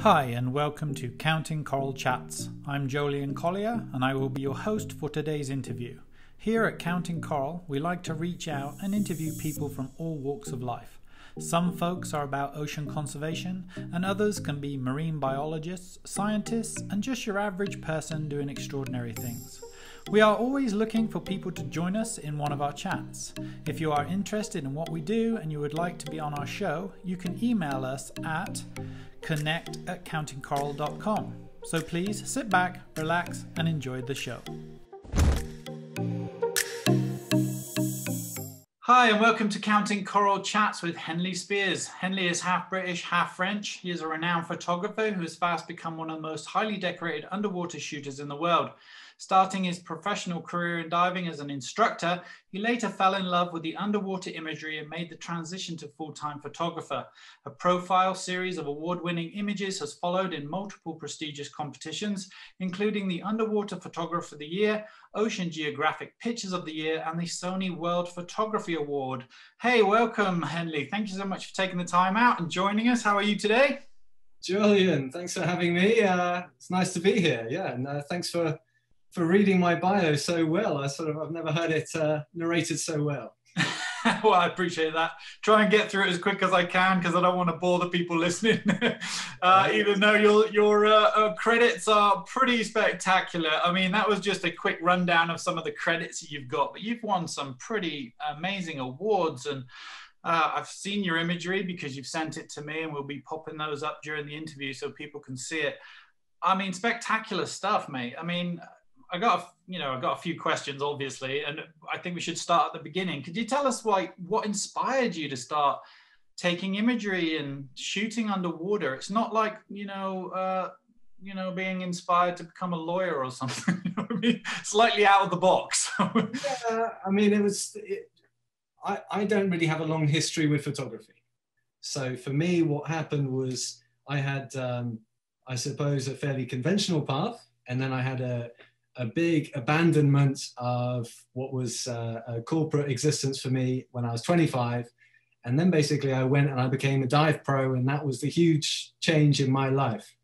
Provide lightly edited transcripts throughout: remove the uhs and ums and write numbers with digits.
Hi and welcome to Counting Coral Chats. I'm Jolyon Collier and I will be your host for today's interview. Here at Counting Coral, we like to reach out and interview people from all walks of life. Some folks are about ocean conservation and others can be marine biologists, scientists and just your average person doing extraordinary things. We are always looking for people to join us in one of our chats. If you are interested in what we do and you would like to be on our show, you can email us at connect@countingcoral.com. So please sit back, relax, and enjoy the show. Hi, and welcome to Counting Coral Chats with Henley Spiers. Henley is half British, half French. He is a renowned photographer who has fast become one of the most highly decorated underwater shooters in the world. Starting his professional career in diving as an instructor, he later fell in love with the underwater imagery and made the transition to full-time photographer. A profile series of award-winning images has followed in multiple prestigious competitions, including the Underwater Photographer of the Year, Ocean Geographic Pictures of the Year, and the Sony World Photography Award. Hey, welcome, Henley. Thank you so much for taking the time out and joining us. How are you today? Jolyon, thanks for having me. It's nice to be here. Yeah, and thanks for reading my bio so well. I've never heard it narrated so well. Well, I appreciate that. Try and get through it as quick as I can because I don't want to bore the people listening. Even though your credits are pretty spectacular. I mean, that was just a quick rundown of some of the credits that you've got, but you've won some pretty amazing awards, and I've seen your imagery because you've sent it to me, and we'll be popping those up during the interview so people can see it. I mean, spectacular stuff, mate. I mean, I got a few questions, obviously, and I think we should start at the beginning. Could you tell us what inspired you to start taking imagery and shooting underwater? It's not like being inspired to become a lawyer or something. You know what I mean? Slightly out of the box. Yeah, I mean, I don't really have a long history with photography. So for me, what happened was I had, I suppose, a fairly conventional path, and then I had a big abandonment of what was a corporate existence for me when I was 25. And then basically I went and I became a dive pro, and that was the huge change in my life.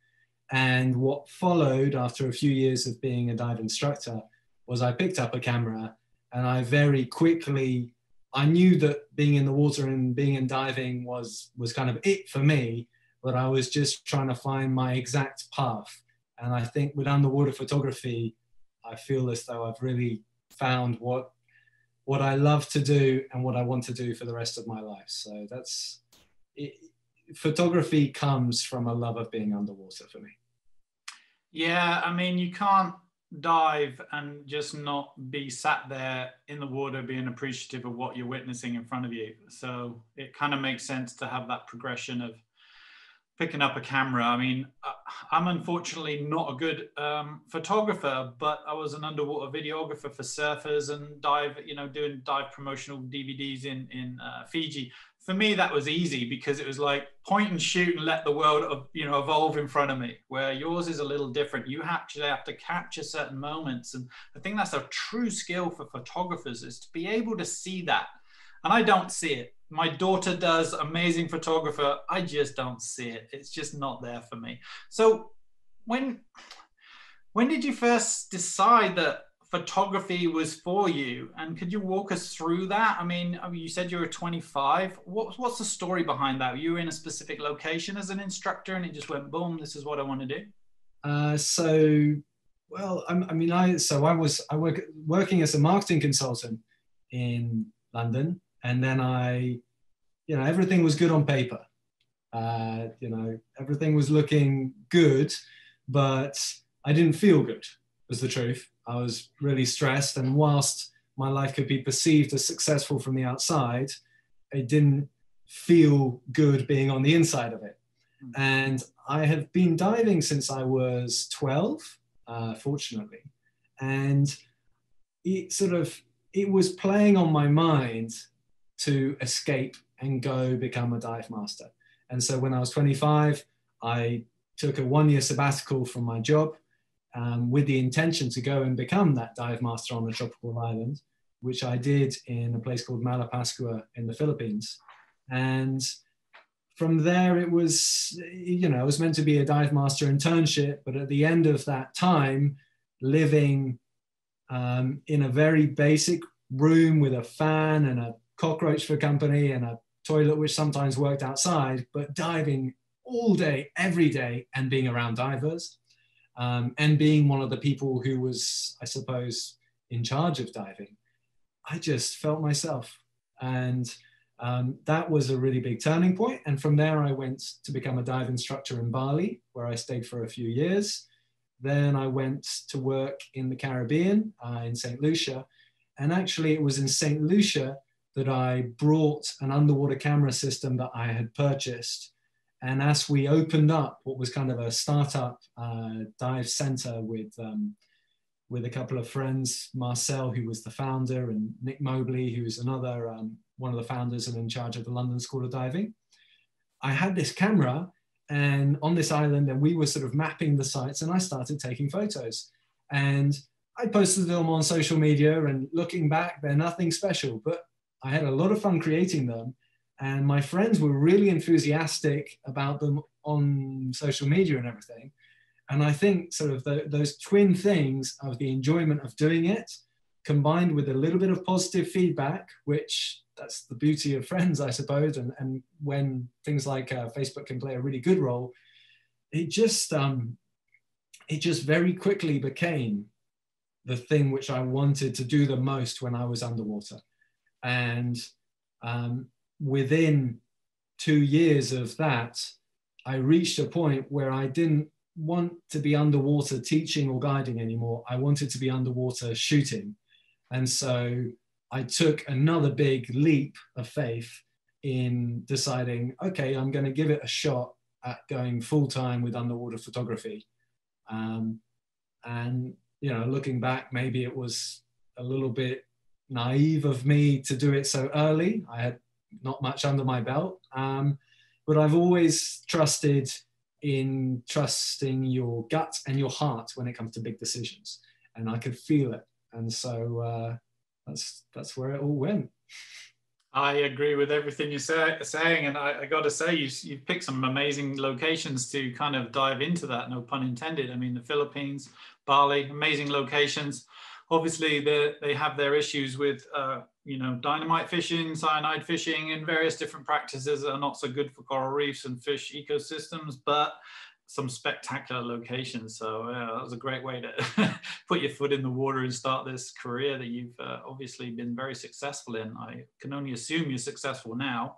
And what followed after a few years of being a dive instructor was I picked up a camera, and I very quickly, I knew that being in the water and being in diving was kind of it for me, but I was just trying to find my exact path. And I think with underwater photography, I feel as though I've really found what I love to do and what I want to do for the rest of my life. So that's it. Photography comes from a love of being underwater for me. Yeah, I mean, you can't dive and just not be sat there in the water being appreciative of what you're witnessing in front of you. So it kind of makes sense to have that progression of picking up a camera. I mean, I'm unfortunately not a good photographer, but I was an underwater videographer for surfers and doing dive promotional DVDs in Fiji. For me, that was easy because it was like point and shoot and let the world evolve in front of me, where yours is a little different. You actually have to capture certain moments. And I think that's a true skill for photographers, is to be able to see that. And I don't see it. My daughter does, amazing photographer. I just don't see it. It's just not there for me. So when did you first decide that photography was for you? And could you walk us through that? I mean, you said you were 25. What's the story behind that? Were you in a specific location as an instructor and it just went, boom, this is what I want to do? I was working as a marketing consultant in London. And then everything was good on paper. Everything was looking good, but I didn't feel good, was the truth. I was really stressed. And whilst my life could be perceived as successful from the outside, it didn't feel good being on the inside of it. And I have been diving since I was 12, fortunately. And it was playing on my mind to escape and go become a dive master. And so when I was 25, I took a 1-year sabbatical from my job with the intention to go and become that dive master on a tropical island, which I did in a place called Malapascua in the Philippines. And from there, it was, you know, it was meant to be a dive master internship, but at the end of that time, living in a very basic room with a fan and a cockroach for company and a toilet which sometimes worked outside, but diving all day, every day, and being around divers, and being one of the people who was, I suppose, in charge of diving, I just felt myself. And that was a really big turning point. And from there, I went to become a dive instructor in Bali, where I stayed for a few years. Then I went to work in the Caribbean, in St. Lucia. And actually, it was in St. Lucia that I brought an underwater camera system that I had purchased. And as we opened up what was kind of a startup dive center with a couple of friends, Marcel, who was the founder, and Nick Mobley, who's another one of the founders and in charge of the London School of Diving, I had this camera and on this island, and we were sort of mapping the sites, and I started taking photos. And I posted them on social media, and looking back, they're nothing special, but I had a lot of fun creating them. And my friends were really enthusiastic about them on social media and everything. And I think sort of those twin things of the enjoyment of doing it, combined with a little bit of positive feedback, which that's the beauty of friends, I suppose. And when things like Facebook can play a really good role, it just very quickly became the thing which I wanted to do the most when I was underwater. And within 2 years of that, I reached a point where I didn't want to be underwater teaching or guiding anymore. I wanted to be underwater shooting. And so I took another big leap of faith in deciding, okay, I'm going to give it a shot at going full-time with underwater photography. And, you know, looking back, maybe it was a little bit naive of me to do it so early. I had not much under my belt, but I've always trusted in trusting your gut and your heart when it comes to big decisions, and I could feel it. And so that's where it all went. I agree with everything you're saying, and I got to say, you've picked some amazing locations to kind of dive into that, no pun intended. I mean, the Philippines, Bali, amazing locations. Obviously, they have their issues with, you know, dynamite fishing, cyanide fishing, and various different practices that are not so good for coral reefs and fish ecosystems, but some spectacular locations. So yeah, that was a great way to put your foot in the water and start this career that you've obviously been very successful in. I can only assume you're successful now.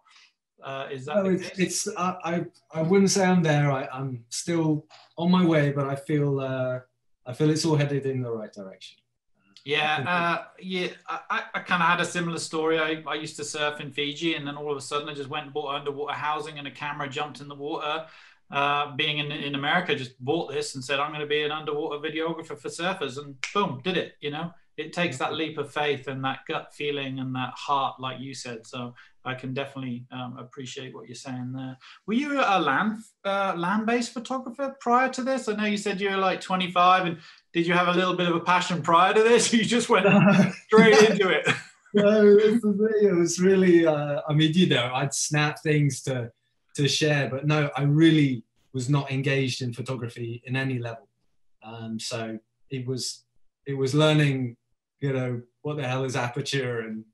Is that the case? I wouldn't say I'm there. I'm still on my way, but I feel it's all headed in the right direction. Yeah, I kind of had a similar story. I used to surf in Fiji, and then all of a sudden I just went and bought underwater housing and a camera, jumped in the water. Being in America, just bought this and said, I'm going to be an underwater videographer for surfers, and boom, did it. You know, it takes that leap of faith and that gut feeling and that heart, like you said. So I can definitely appreciate what you're saying there. Were you a land-based photographer prior to this? I know you said you were like 25, and did you have a little bit of a passion prior to this? You just went straight into it. No, it was really, I mean, you know, I'd snap things to share, but no, I really was not engaged in photography in any level. So it was learning, you know, what the hell is aperture and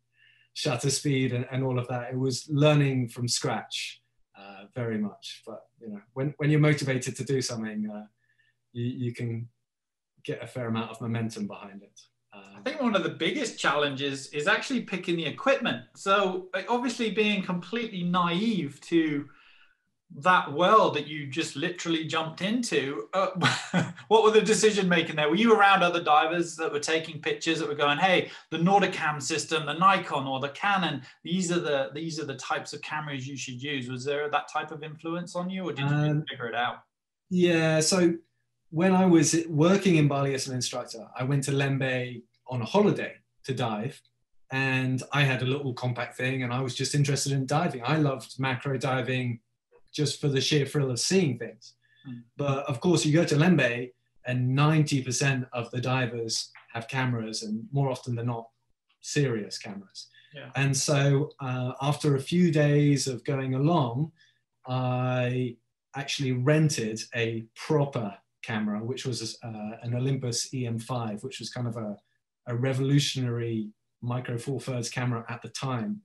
shutter speed and all of that. It was learning from scratch, very much. But you know, when you're motivated to do something, you can get a fair amount of momentum behind it. I think one of the biggest challenges is actually picking the equipment. So obviously being completely naive to that world that you just literally jumped into, what were the decision making there? Were you around other divers that were taking pictures that were going, hey, the Nauticam system, the Nikon or the Canon, these are the types of cameras you should use? Was there that type of influence on you, or did you just figure it out? Yeah, so when I was working in Bali as an instructor, I went to Lembeh on a holiday to dive, and I had a little compact thing, and I was just interested in diving. I loved macro diving just for the sheer thrill of seeing things. But of course, you go to Lembeh and 90% of the divers have cameras, and more often than not, serious cameras. Yeah. And so after a few days of going along, I actually rented a proper camera, which was an Olympus EM5, which was kind of a revolutionary micro four thirds camera at the time.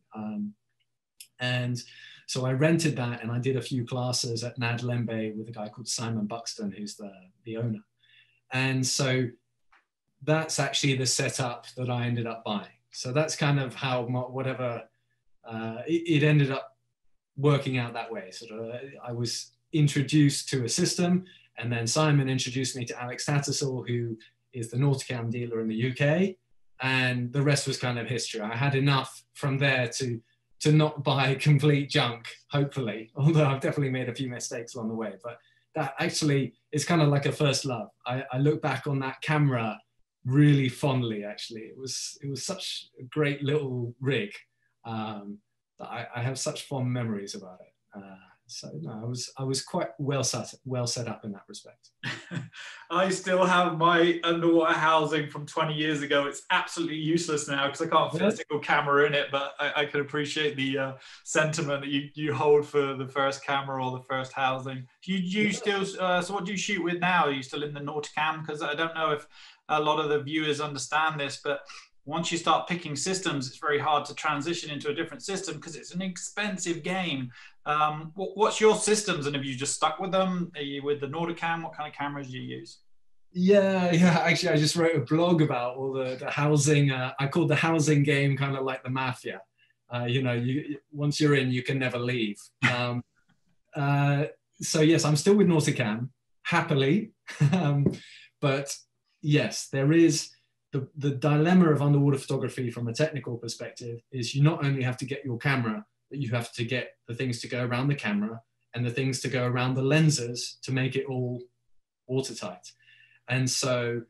And so I rented that, and I did a few classes at Nad Lembe with a guy called Simon Buxton, who's the owner. And so that's actually the setup that I ended up buying. So that's kind of how it ended up working out that way. Sort of, I was introduced to a system, and then Simon introduced me to Alex Tattersall, who is the Nauticam dealer in the UK, and the rest was kind of history. I had enough from there to not buy complete junk, hopefully, although I've definitely made a few mistakes along the way. But that actually is kind of like a first love. I look back on that camera really fondly, actually. It was such a great little rig that I have such fond memories about it. So no, I was quite well set up in that respect. I still have my underwater housing from 20 years ago. It's absolutely useless now because I can't fit a single camera in it, but I can appreciate the sentiment that you hold for the first camera or the first housing. Do you still, so what do you shoot with now? Are you still in the Nauticam? Because I don't know if a lot of the viewers understand this, but once you start picking systems, it's very hard to transition into a different system because it's an expensive game. What's your systems, and have you just stuck with them? Are you with the Nauticam? What kind of cameras do you use? Yeah. Actually, I just wrote a blog about all the housing. I called the housing game kind of like the mafia. Once you're in, you can never leave. So yes, I'm still with Nauticam, happily. But yes, there is the dilemma of underwater photography from a technical perspective is you not only have to get your camera, but you have to get the things to go around the camera and the things to go around the lenses to make it all watertight. And so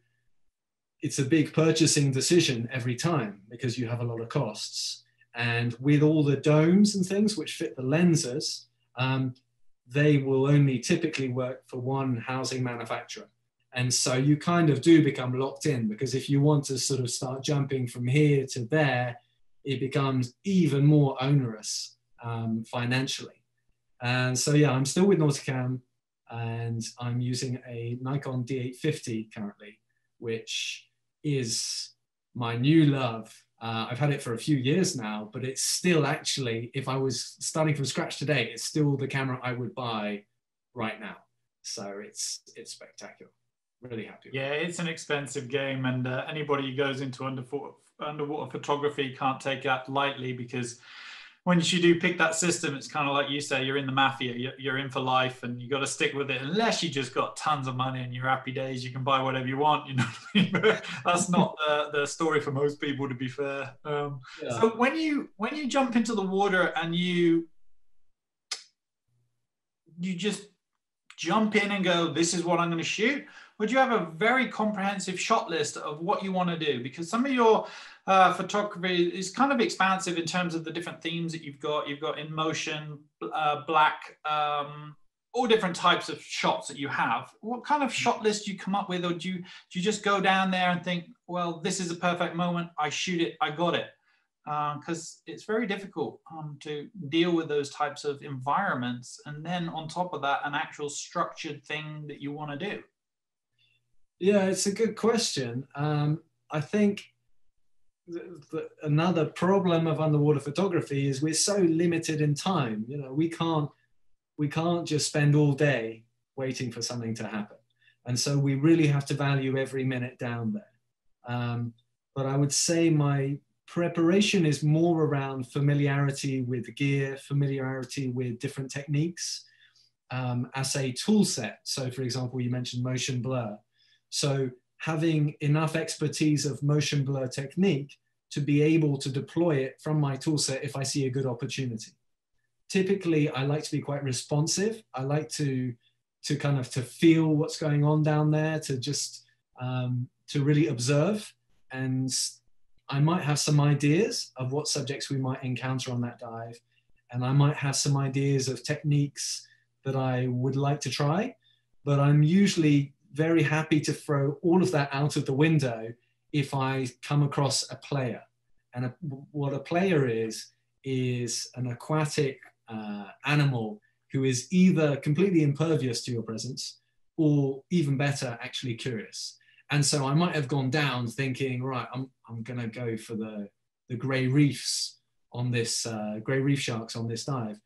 it's a big purchasing decision every time because you have a lot of costs. And with all the domes and things which fit the lenses, they will only typically work for one housing manufacturer. And so you kind of do become locked in, because if you want to sort of start jumping from here to there, it becomes even more onerous financially. And so, yeah, I'm still with Nauticam, and I'm using a Nikon D850 currently, which is my new love. I've had it for a few years now, but it's still actually, if I was starting from scratch today, it's still the camera I would buy right now. So it's spectacular. Really happy. Yeah, it's an expensive game, and anybody who goes into underwater photography can't take that lightly, because once you do pick that system, it's kind of like you say, you're in the mafia, you're in for life, and you got to stick with it. Unless you just got tons of money and you're happy days, you can buy whatever you want, you know what I mean? But that's not the story for most people, to be fair. Yeah. So when you jump into the water and you just jump in and go, this is what I'm going to shoot, would you have a very comprehensive shot list of what you want to do? Because some of your photography is kind of expansive in terms of the different themes that you've got. You've got in motion, black, all different types of shots that you have. What kind of shot list do you come up with? Or do you just go down there and think, well, this is a perfect moment, I shoot it, I got it? Because it's very difficult to deal with those types of environments. And then on top of that, an actual structured thing that you want to do. Yeah, it's a good question. I think another problem of underwater photography is we're so limited in time. You know, we can't just spend all day waiting for something to happen. And so we really have to value every minute down there. But I would say my preparation is more around familiarity with gear, familiarity with different techniques as a tool set. So for example, you mentioned motion blur. So having enough expertise of motion blur technique to be able to deploy it from my tool set if I see a good opportunity. Typically, I like to be quite responsive. I like to feel what's going on down there, to just to really observe. And I might have some ideas of what subjects we might encounter on that dive. And I might have some ideas of techniques that I would like to try, but I'm usually very happy to throw all of that out of the window if I come across a player. And what a player is an aquatic animal who is either completely impervious to your presence or, even better, actually curious. And so I might have gone down thinking, right, I'm going to go for the grey reefs on this, grey reef sharks on this dive.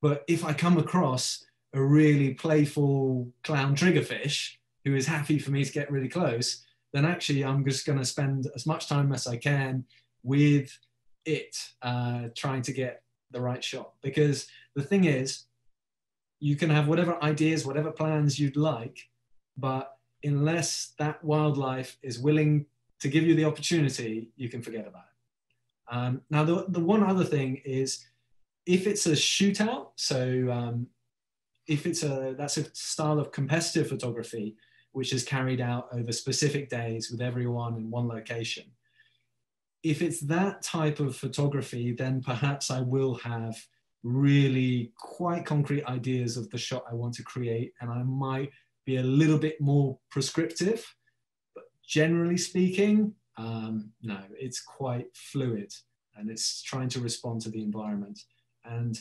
But if I come across a really playful clown triggerfish who is happy for me to get really close, then actually I'm just going to spend as much time as I can with it, trying to get the right shot. Because the thing is, you can have whatever ideas, whatever plans you'd like, but unless that wildlife is willing to give you the opportunity, you can forget about it. Now, the one other thing is, if it's a shootout, so if that's a style of competitive photography, which is carried out over specific days with everyone in one location. If it's that type of photography, then perhaps I will have really quite concrete ideas of the shot I want to create, and I might be a little bit more prescriptive. But generally speaking, no, it's quite fluid, and it's trying to respond to the environment. And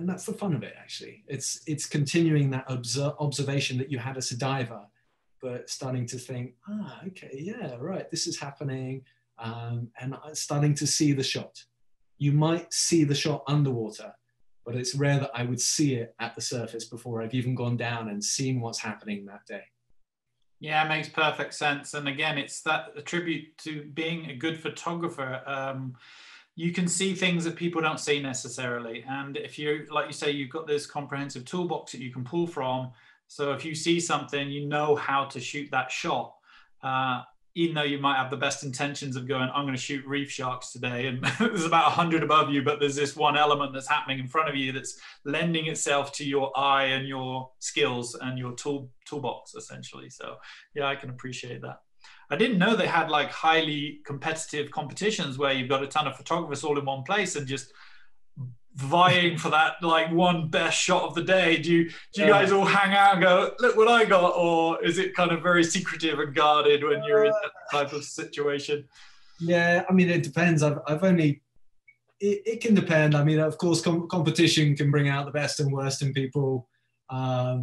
that's the fun of it, actually. It's continuing that observation that you had as a diver, but starting to think, okay, yeah, right, this is happening, and starting to see the shot. You might see the shot underwater, but it's rare that I would see it at the surface before I've even gone down and seen what's happening that day. Yeah, it makes perfect sense. And again, it's that attribute to being a good photographer. You can see things that people don't see necessarily. And if you, like you say, you've got this comprehensive toolbox that you can pull from. So if you see something, you know how to shoot that shot. Even though you might have the best intentions of going, I'm going to shoot reef sharks today, and there's about 100 above you, but there's this one element that's happening in front of you that's lending itself to your eye and your skills and your toolbox, essentially. So yeah, I can appreciate that. I didn't know they had like highly competitive competitions where you've got a ton of photographers all in one place and just vying for that like one best shot of the day. Do you guys all hang out and go, look what I got? Or is it kind of very secretive and guarded when you're in that type of situation? Yeah, I mean, it depends. It can depend. I mean, of course, competition can bring out the best and worst in people. I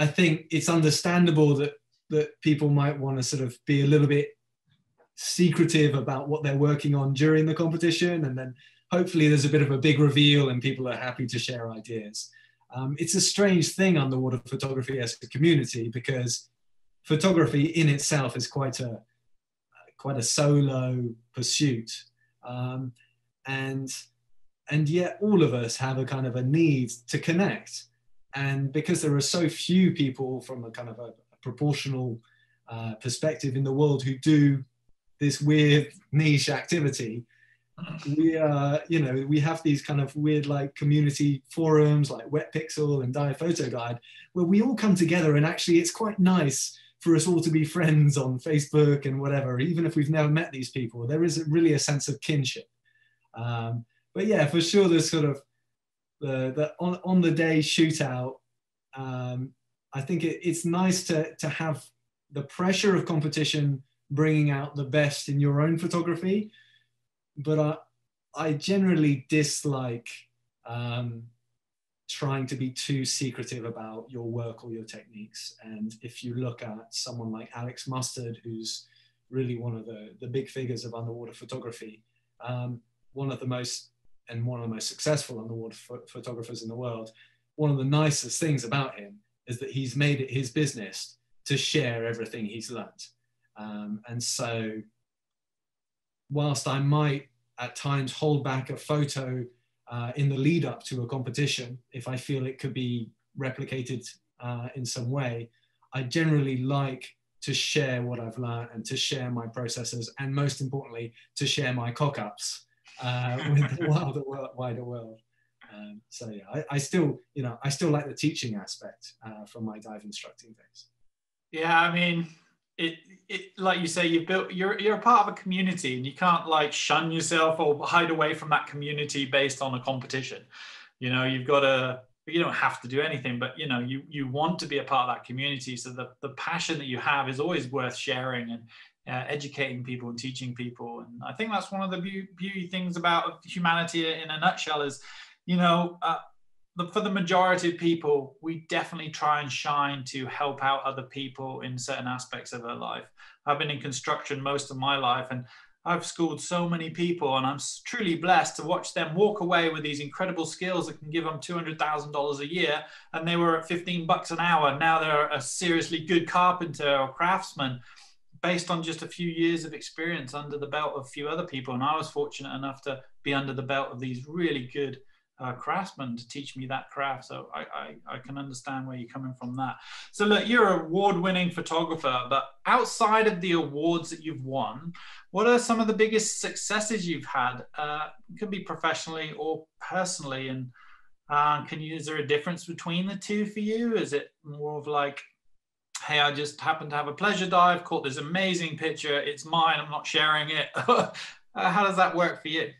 think it's understandable that people might want to sort of be a little bit secretive about what they're working on during the competition, and then hopefully there's a bit of a big reveal and people are happy to share ideas. It's a strange thing, underwater photography as a community, because photography in itself is quite a solo pursuit, and yet all of us have a kind of a need to connect. And because there are so few people from a kind of a proportional perspective in the world who do this weird niche activity, we have these kind of weird like community forums like Wet Pixel and Dive Photo Guide, where we all come together, and actually it's quite nice for us all to be friends on Facebook and whatever, even if we've never met these people. There is really a sense of kinship. But yeah, for sure, there's sort of the on the day shootout. I think it's nice to have the pressure of competition bringing out the best in your own photography, but I generally dislike trying to be too secretive about your work or your techniques. And if you look at someone like Alex Mustard, who's really one of the big figures of underwater photography, one of the most successful underwater photographers in the world, one of the nicest things about him is that he's made it his business to share everything he's learned. And so whilst I might at times hold back a photo in the lead up to a competition, if I feel it could be replicated in some way, I generally like to share what I've learned and to share my processes, and most importantly, to share my cock-ups with the wider world. So yeah, I still like the teaching aspect from my dive instructing days. Yeah, I mean, it like you say, you're a part of a community, and you can't like shun yourself or hide away from that community based on a competition. You know, you don't have to do anything, but you know, you want to be a part of that community. So the passion that you have is always worth sharing and educating people and teaching people. And I think that's one of the beauty things about humanity in a nutshell is, you know, for the majority of people, we definitely try and shine to help out other people in certain aspects of their life. I've been in construction most of my life, and I've schooled so many people, and I'm truly blessed to watch them walk away with these incredible skills that can give them $200,000 a year. And they were at 15 bucks an hour. Now they're a seriously good carpenter or craftsman based on just a few years of experience under the belt of a few other people. And I was fortunate enough to be under the belt of these really good craftsmen to teach me that craft. So I can understand where you're coming from that. So look, you're an award-winning photographer, but outside of the awards that you've won, what are some of the biggest successes you've had? It could be professionally or personally. And is there a difference between the two for you? Is it more of like, hey, I just happened to have a pleasure dive, caught this amazing picture, it's mine, I'm not sharing it? How does that work for you?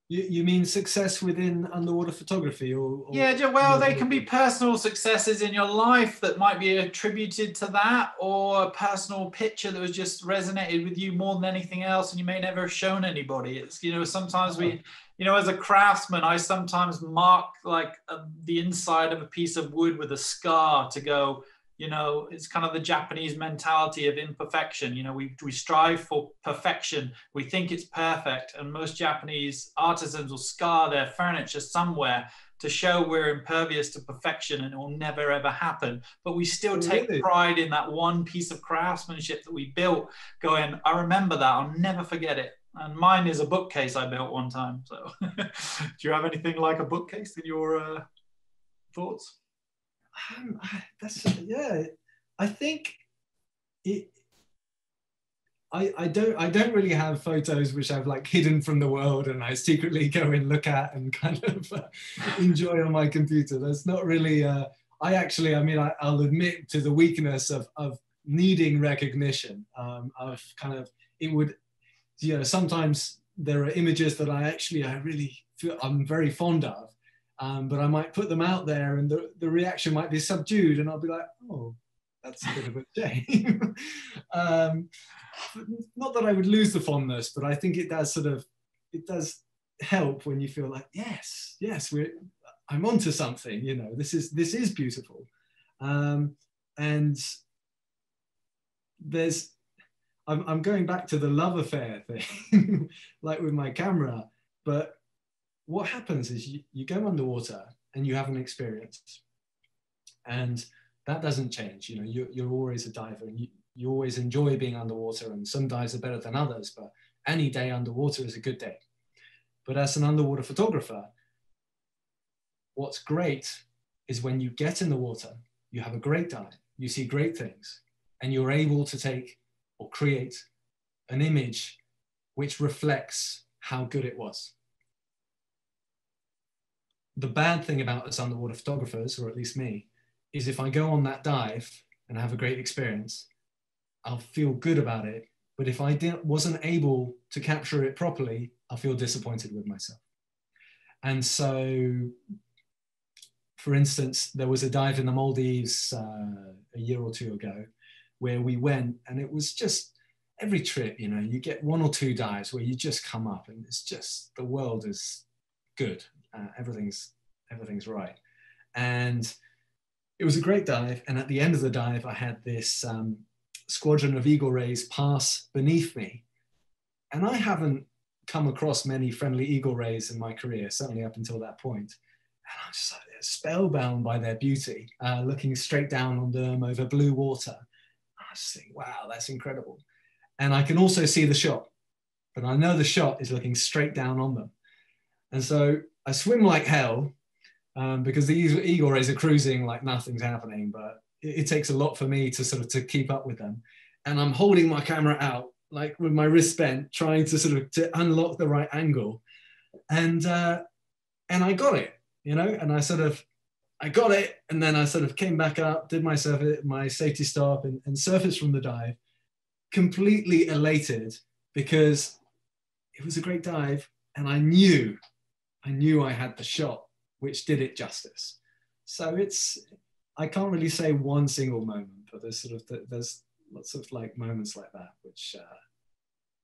You mean success within underwater photography, or yeah, well, they can be personal successes in your life that might be attributed to that, or a personal picture that was just resonated with you more than anything else, and you may never have shown anybody. It's, you know, sometimes we, you know, as a craftsman, I sometimes mark like the inside of a piece of wood with a scar to go, you know, it's kind of the Japanese mentality of imperfection. You know, we strive for perfection. We think it's perfect. And most Japanese artisans will scar their furniture somewhere to show we're impervious to perfection and it will never, ever happen. But we still take pride in that one piece of craftsmanship that we built, going, I remember that, I'll never forget it. And mine is a bookcase I built one time. So do you have anything like a bookcase in your thoughts? I think I don't really have photos which I've like hidden from the world and I secretly go and look at and kind of enjoy on my computer. That's not really I'll admit to the weakness of needing recognition, of kind of, it would, you know, sometimes there are images that I really feel I'm very fond of. But I might put them out there and the reaction might be subdued and I'll be like, oh, that's a bit of a shame. Not that I would lose the fondness, but I think it does help when you feel like, yes, I'm onto something, you know, this is beautiful. And I'm going back to the love affair thing, like with my camera, but what happens is you go underwater and you have an experience, and that doesn't change. You know, you're always a diver, and you always enjoy being underwater, and some dives are better than others, but any day underwater is a good day. But as an underwater photographer, what's great is when you get in the water, you have a great dive, you see great things, and you're able to take or create an image which reflects how good it was. The bad thing about us underwater photographers, or at least me, is if I go on that dive and have a great experience, I'll feel good about it. But if I wasn't able to capture it properly, I'll feel disappointed with myself. And so, for instance, there was a dive in the Maldives a year or two ago where we went, and it was just every trip, you know, you get one or two dives where you just come up and it's just, the world is good. Everything's right. And it was a great dive. And at the end of the dive, I had this squadron of eagle rays pass beneath me. And I haven't come across many friendly eagle rays in my career, certainly up until that point. And I'm just like spellbound by their beauty, looking straight down on them over blue water. I just think, wow, that's incredible. And I can also see the shot, but I know the shot is looking straight down on them. And so I swim like hell, because the eagle rays are cruising like nothing's happening, but it takes a lot for me to keep up with them. And I'm holding my camera out, like with my wrist bent, trying to unlock the right angle. And I got it, you know, and I got it. And then I came back up, did my safety stop and surfaced from the dive, completely elated because it was a great dive. And I knew I had the shot which did it justice. So I can't really say one single moment, but there's lots of like moments like that which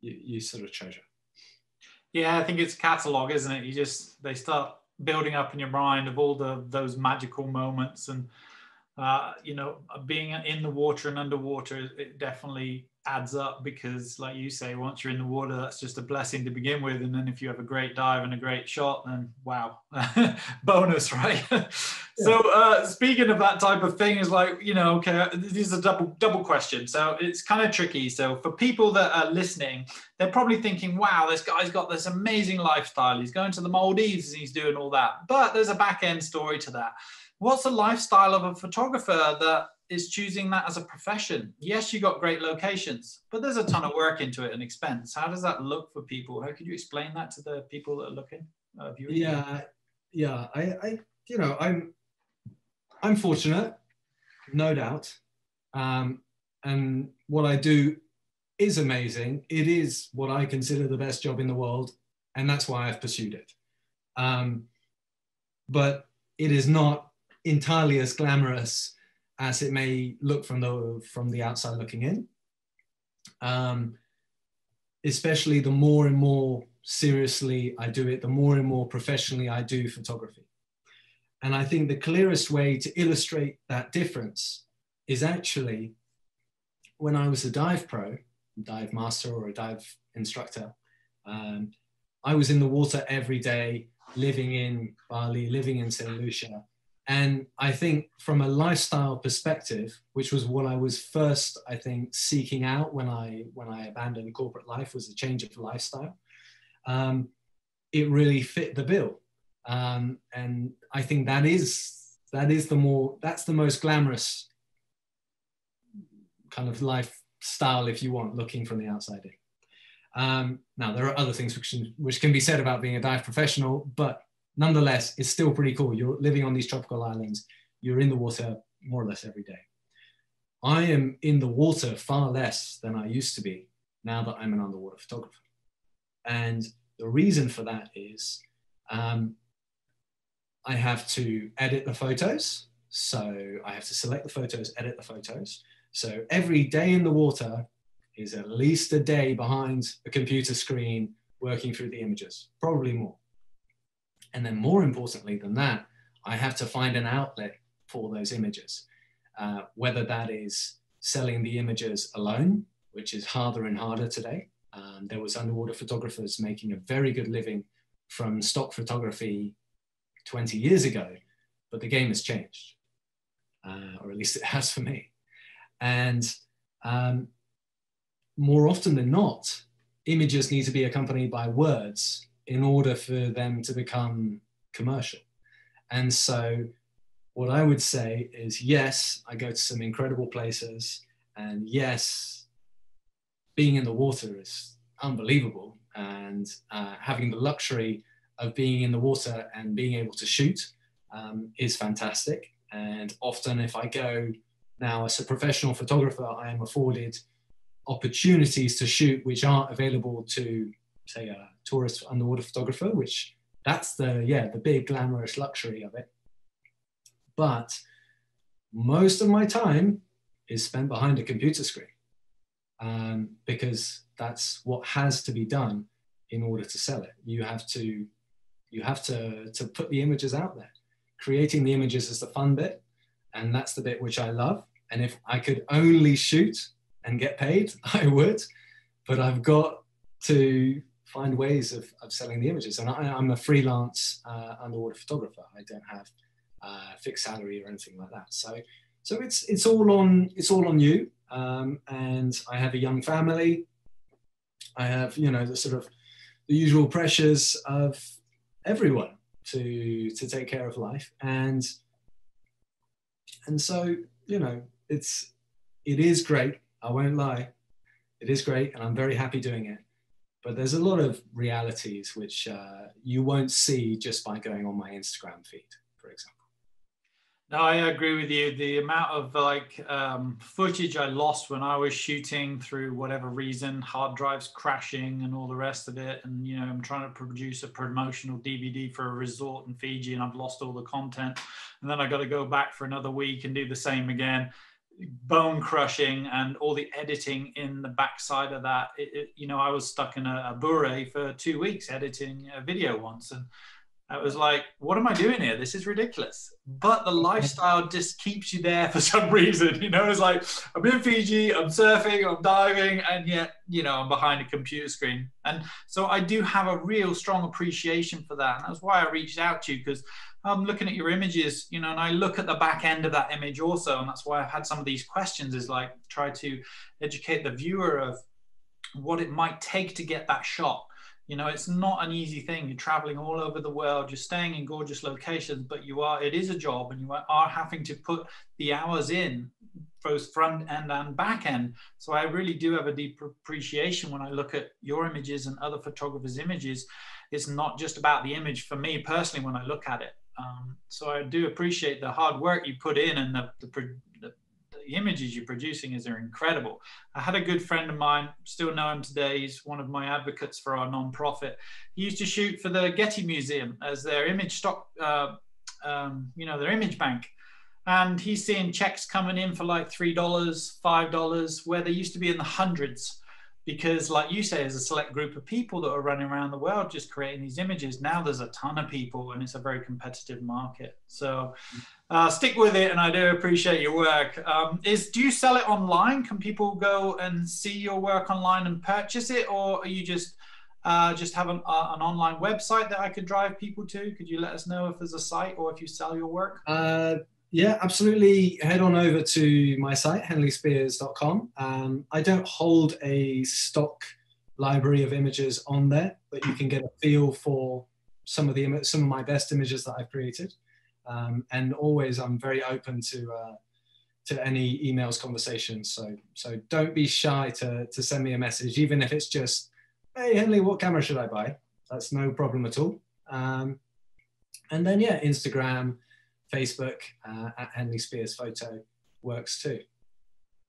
you treasure. Yeah, I think it's catalog, isn't it? They start building up in your mind of all those magical moments, and you know, being in the water and underwater, it definitely adds up, because like you say, once you're in the water, that's just a blessing to begin with, and then if you have a great dive and a great shot, then wow, bonus, right? Yeah. So speaking of that type of thing, is like, you know, okay, this is a double question, so it's kind of tricky. So for people that are listening, they're probably thinking, wow, this guy's got this amazing lifestyle, he's going to the Maldives and he's doing all that, but there's a back end story to that. What's the lifestyle of a photographer that is choosing that as a profession? Yes, you got great locations, but there's a ton of work into it and expense. How does that look for people? How could you explain that to the people that are looking, viewing? Yeah. You know, I'm fortunate, no doubt, and what I do is amazing. It is what I consider the best job in the world, and that's why I've pursued it. But it is not entirely as glamorous as it may look from the outside looking in. Especially the more and more seriously I do it, the more and more professionally I do photography. And I think the clearest way to illustrate that difference is actually when I was a dive pro, dive master or a dive instructor, I was in the water every day, living in Bali, living in St. Lucia. And I think from a lifestyle perspective, which was what I was first, I think, seeking out when I abandoned corporate life, was a change of lifestyle. It really fit the bill. And I think that's the most glamorous kind of lifestyle, if you want, looking from the outside in. Now, there are other things which can be said about being a dive professional, but nonetheless, it's still pretty cool. You're living on these tropical islands. You're in the water more or less every day. I am in the water far less than I used to be now that I'm an underwater photographer. And the reason for that is I have to edit the photos. So I have to select the photos, edit the photos. So every day in the water is at least a day behind a computer screen working through the images, probably more. And then more importantly than that, I have to find an outlet for those images, whether that is selling the images alone, which is harder and harder today. There was underwater photographers making a very good living from stock photography 20 years ago, but the game has changed, or at least it has for me. And more often than not, images need to be accompanied by words in order for them to become commercial. And so what I would say is, yes, I go to some incredible places, and yes, being in the water is unbelievable, and having the luxury of being in the water and being able to shoot is fantastic. And often if I go now as a professional photographer, I am afforded opportunities to shoot which aren't available to, say, a tourist underwater photographer, which that's the big glamorous luxury of it. But most of my time is spent behind a computer screen, because that's what has to be done in order to sell it. You have to put the images out there. Creating the images is the fun bit, and that's the bit which I love. And if I could only shoot and get paid, I would, but I've got to find ways of selling the images. And I'm a freelance underwater photographer. I don't have a fixed salary or anything like that. So it's all on you. And I have a young family. I have, the sort of the usual pressures of everyone to take care of life. And so, it is great. I won't lie. It is great, and I'm very happy doing it. But there's a lot of realities which you won't see just by going on my Instagram feed, for example. No, I agree with you. The amount of footage I lost when I was shooting through whatever reason, hard drives crashing and all the rest of it. And, I'm trying to produce a promotional DVD for a resort in Fiji, and I've lost all the content. And then I got to go back for another week and do the same again. bone crushing, and all the editing in the backside of that. You know, I was stuck in a bure for 2 weeks editing a video once, and I was like, what am I doing here? This is ridiculous. But the lifestyle just keeps you there for some reason. You know, it's like, I'm in Fiji, I'm surfing, I'm diving, and yet, you know, I'm behind a computer screen. And so I do have a real strong appreciation for that. And that's why I reached out to you, because I'm looking at your images, you know, and I look at the back end of that image also. And that's why I've had some of these questions, is like, try to educate the viewer of what it might take to get that shot. You know, it's not an easy thing. You're traveling all over the world, you're staying in gorgeous locations, but it is a job, and you are having to put the hours in, both front end and back end. So I really do have a deep appreciation when I look at your images and other photographers' images. It's not just about the image for me personally when I look at it. So I do appreciate the hard work you put in, and the images you're producing are incredible. I had a good friend of mine, still know him today. He's one of my advocates for our non-profit. He used to shoot for the Getty Museum as their image stock, you know, their image bank. And he's seeing checks coming in for like $3, $5, where they used to be in the hundreds. Because like you say, there's a select group of people that are running around the world just creating these images. Now there's a ton of people, and it's a very competitive market. So stick with it, and I do appreciate your work. Do you sell it online? Can people go and see your work online and purchase it? Or are you just have an online website that I could drive people to? Could you let us know if there's a site, or if you sell your work? Yeah, absolutely. Head on over to my site, henleyspiers.com. I don't hold a stock library of images on there, but you can get a feel for some of my best images that I've created. And always, I'm very open to any emails, conversations. So don't be shy to send me a message, even if it's just, hey Henley, what camera should I buy? That's no problem at all. And then yeah, Instagram, Facebook at Henley Spiers Photo works too.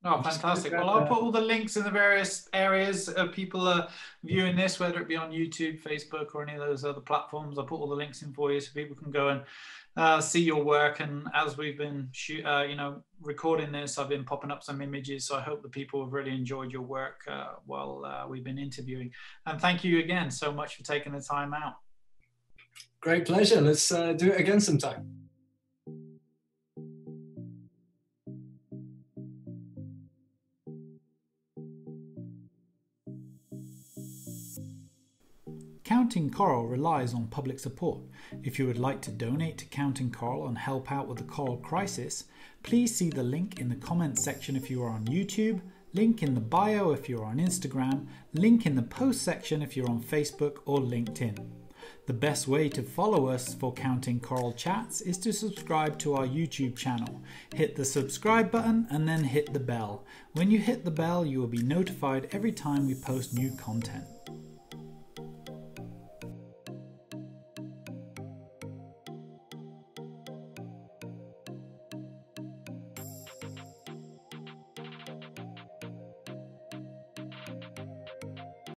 Oh, fantastic. Well, I'll put all the links in the various areas of people are viewing this, whether it be on YouTube, Facebook, or any of those other platforms. I'll put all the links in for you so people can go and see your work. And as we've been you know, recording this, I've been popping up some images. So I hope the people have really enjoyed your work while we've been interviewing. And thank you again so much for taking the time out. Great pleasure. Let's do it again sometime. Counting Coral relies on public support. If you would like to donate to Counting Coral and help out with the coral crisis, please see the link in the comments section if you are on YouTube, link in the bio if you're on Instagram, link in the post section if you're on Facebook or LinkedIn. The best way to follow us for Counting Coral Chats is to subscribe to our YouTube channel. Hit the subscribe button and then hit the bell. When you hit the bell, you will be notified every time we post new content.